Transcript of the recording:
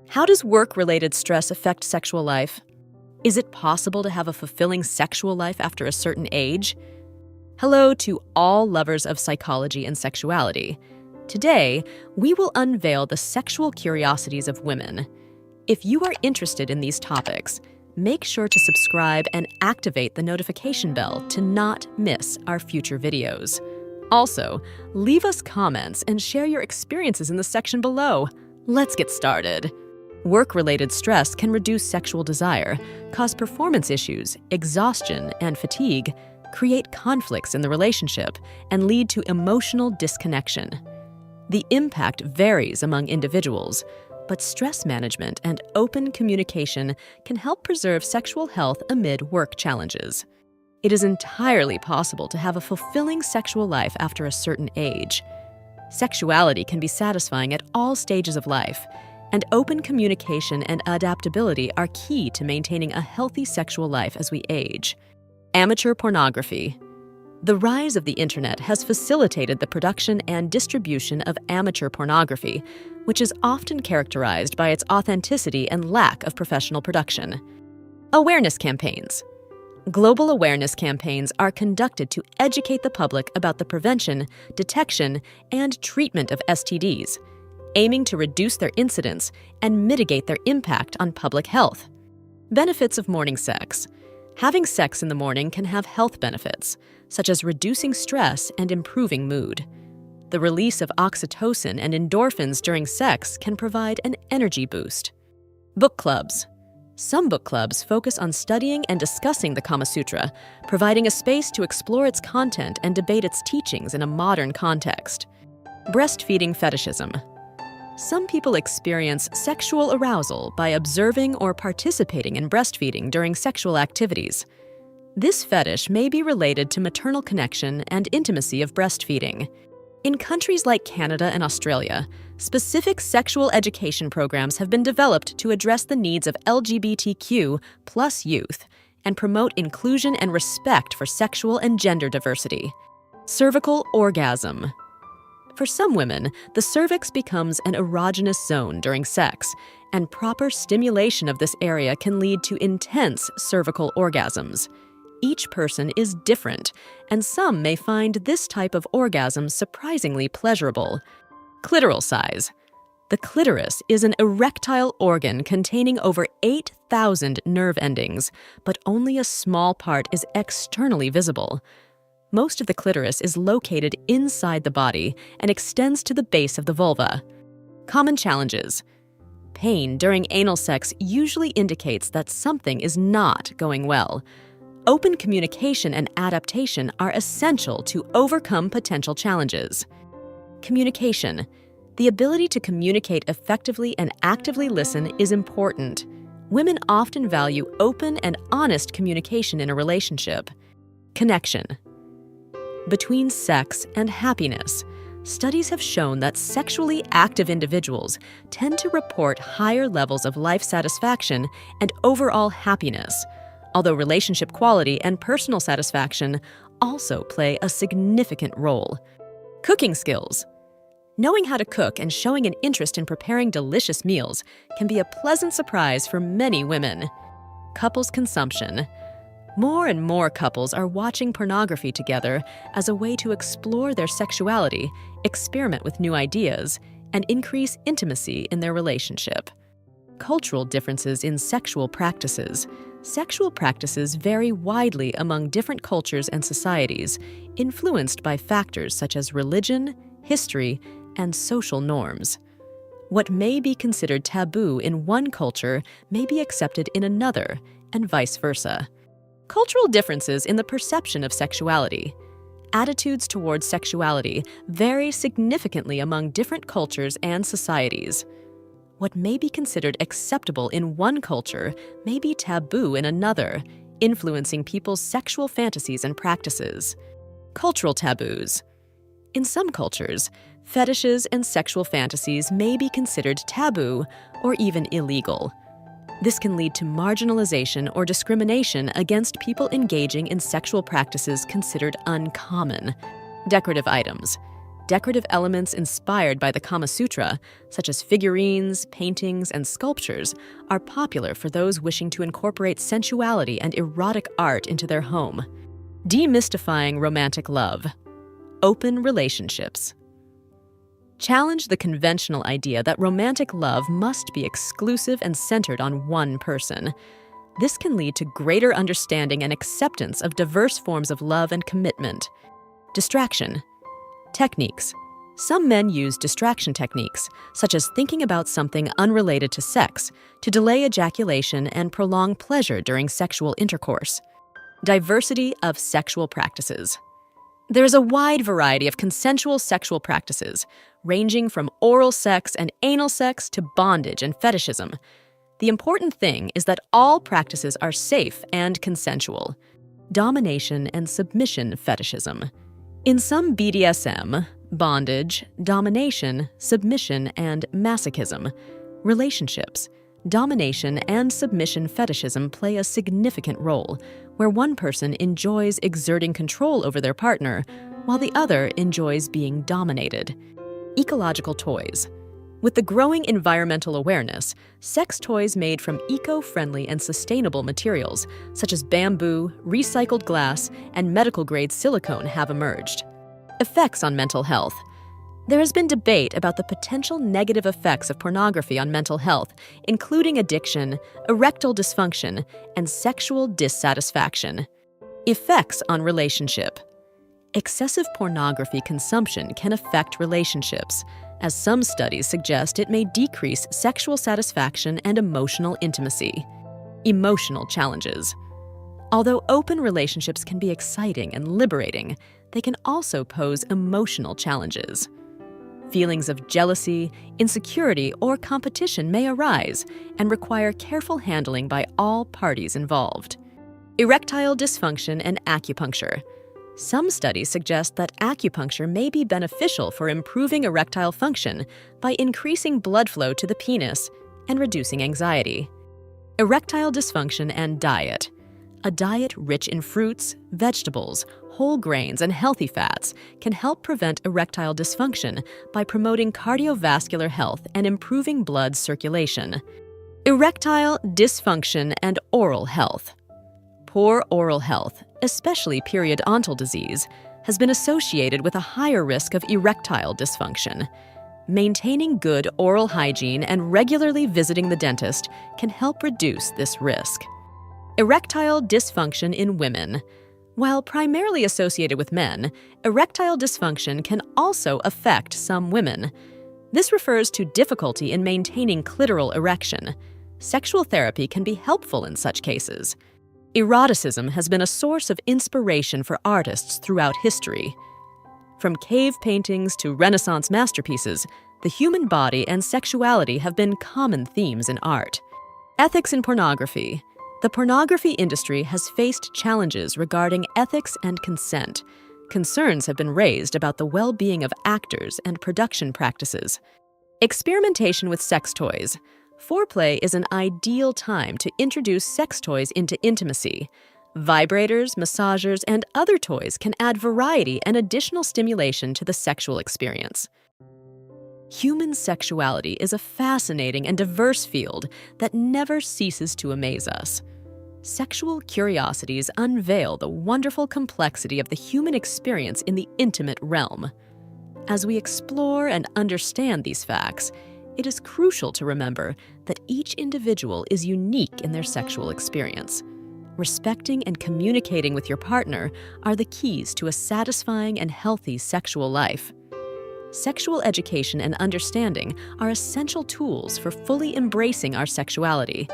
How does work-related stress affect sexual life? Is it possible to have a fulfilling sexual life after a certain age? Hello to all lovers of psychology and sexuality. Today, we will unveil the sexual curiosities of women. If you are interested in these topics, make sure to subscribe and activate the notification bell to not miss our future videos. Also, leave us comments and share your experiences in the section below. Let's get started. Work-related stress can reduce sexual desire, cause performance issues, exhaustion, and fatigue, create conflicts in the relationship, and lead to emotional disconnection. The impact varies among individuals, but stress management and open communication can help preserve sexual health amid work challenges. It is entirely possible to have a fulfilling sexual life after a certain age. Sexuality can be satisfying at all stages of life, and open communication and adaptability are key to maintaining a healthy sexual life as we age. Amateur pornography. The rise of the internet has facilitated the production and distribution of amateur pornography, which is often characterized by its authenticity and lack of professional production. Awareness campaigns. Global awareness campaigns are conducted to educate the public about the prevention, detection, and treatment of STDs, aiming to reduce their incidence and mitigate their impact on public health. Benefits of morning sex. Having sex in the morning can have health benefits, such as reducing stress and improving mood. The release of oxytocin and endorphins during sex can provide an energy boost. Book clubs. Some book clubs focus on studying and discussing the Kama Sutra, providing a space to explore its content and debate its teachings in a modern context. Breastfeeding fetishism. Some people experience sexual arousal by observing or participating in breastfeeding during sexual activities. This fetish may be related to maternal connection and intimacy of breastfeeding. In countries like Canada and Australia, specific sexual education programs have been developed to address the needs of LGBTQ+ youth and promote inclusion and respect for sexual and gender diversity. Cervical orgasm. For some women, the cervix becomes an erogenous zone during sex, and proper stimulation of this area can lead to intense cervical orgasms. Each person is different, and some may find this type of orgasm surprisingly pleasurable. Clitoral size. The clitoris is an erectile organ containing over 8,000 nerve endings, but only a small part is externally visible. Most of the clitoris is located inside the body and extends to the base of the vulva. Common challenges. Pain during anal sex usually indicates that something is not going well. Open communication and adaptation are essential to overcome potential challenges. Communication. The ability to communicate effectively and actively listen is important. Women often value open and honest communication in a relationship. Connection. Between sex and happiness, studies have shown that sexually active individuals tend to report higher levels of life satisfaction and overall happiness, although relationship quality and personal satisfaction also play a significant role. Cooking skills. Knowing how to cook and showing an interest in preparing delicious meals can be a pleasant surprise for many women. Couples consumption. More and more couples are watching pornography together as a way to explore their sexuality, experiment with new ideas, and increase intimacy in their relationship. Cultural differences in sexual practices. Sexual practices vary widely among different cultures and societies, influenced by factors such as religion, history, and social norms. What may be considered taboo in one culture may be accepted in another, and vice versa. Cultural differences in the perception of sexuality. Attitudes towards sexuality vary significantly among different cultures and societies. What may be considered acceptable in one culture may be taboo in another, influencing people's sexual fantasies and practices. Cultural taboos. In some cultures, fetishes and sexual fantasies may be considered taboo or even illegal. This can lead to marginalization or discrimination against people engaging in sexual practices considered uncommon. Decorative items. Decorative elements inspired by the Kama Sutra, such as figurines, paintings, and sculptures, are popular for those wishing to incorporate sensuality and erotic art into their home. Demystifying romantic love. Open relationships. Challenge the conventional idea that romantic love must be exclusive and centered on one person. This can lead to greater understanding and acceptance of diverse forms of love and commitment. Distraction. Techniques. Some men use distraction techniques, such as thinking about something unrelated to sex, to delay ejaculation and prolong pleasure during sexual intercourse. Diversity of sexual practices. There is a wide variety of consensual sexual practices, ranging from oral sex and anal sex to bondage and fetishism. The important thing is that all practices are safe and consensual. Domination and submission fetishism. In some BDSM, bondage, domination, submission, and masochism, relationships, domination and submission fetishism play a significant role, where one person enjoys exerting control over their partner, while the other enjoys being dominated. Ecological toys. With the growing environmental awareness, sex toys made from eco-friendly and sustainable materials, such as bamboo, recycled glass, and medical-grade silicone have emerged. Effects on mental health. There has been debate about the potential negative effects of pornography on mental health, including addiction, erectile dysfunction, and sexual dissatisfaction. Effects on relationship. Excessive pornography consumption can affect relationships, as some studies suggest it may decrease sexual satisfaction and emotional intimacy. Emotional challenges. Although open relationships can be exciting and liberating, they can also pose emotional challenges. Feelings of jealousy, insecurity, or competition may arise and require careful handling by all parties involved. Erectile dysfunction and acupuncture. Some studies suggest that acupuncture may be beneficial for improving erectile function by increasing blood flow to the penis and reducing anxiety. Erectile dysfunction and diet. A diet rich in fruits, vegetables, whole grains, and healthy fats can help prevent erectile dysfunction by promoting cardiovascular health and improving blood circulation. Erectile dysfunction and oral health. Poor oral health, especially periodontal disease, has been associated with a higher risk of erectile dysfunction. Maintaining good oral hygiene and regularly visiting the dentist can help reduce this risk. Erectile dysfunction in women. While primarily associated with men, erectile dysfunction can also affect some women. This refers to difficulty in maintaining clitoral erection. Sexual therapy can be helpful in such cases. Eroticism has been a source of inspiration for artists throughout history. From cave paintings to Renaissance masterpieces, the human body and sexuality have been common themes in art. Ethics in pornography. The pornography industry has faced challenges regarding ethics and consent. Concerns have been raised about the well-being of actors and production practices. Experimentation with sex toys. Foreplay is an ideal time to introduce sex toys into intimacy. Vibrators, massagers, and other toys can add variety and additional stimulation to the sexual experience. Human sexuality is a fascinating and diverse field that never ceases to amaze us. Sexual curiosities unveil the wonderful complexity of the human experience in the intimate realm. As we explore and understand these facts, it is crucial to remember that each individual is unique in their sexual experience. Respecting and communicating with your partner are the keys to a satisfying and healthy sexual life. Sexual education and understanding are essential tools for fully embracing our sexuality.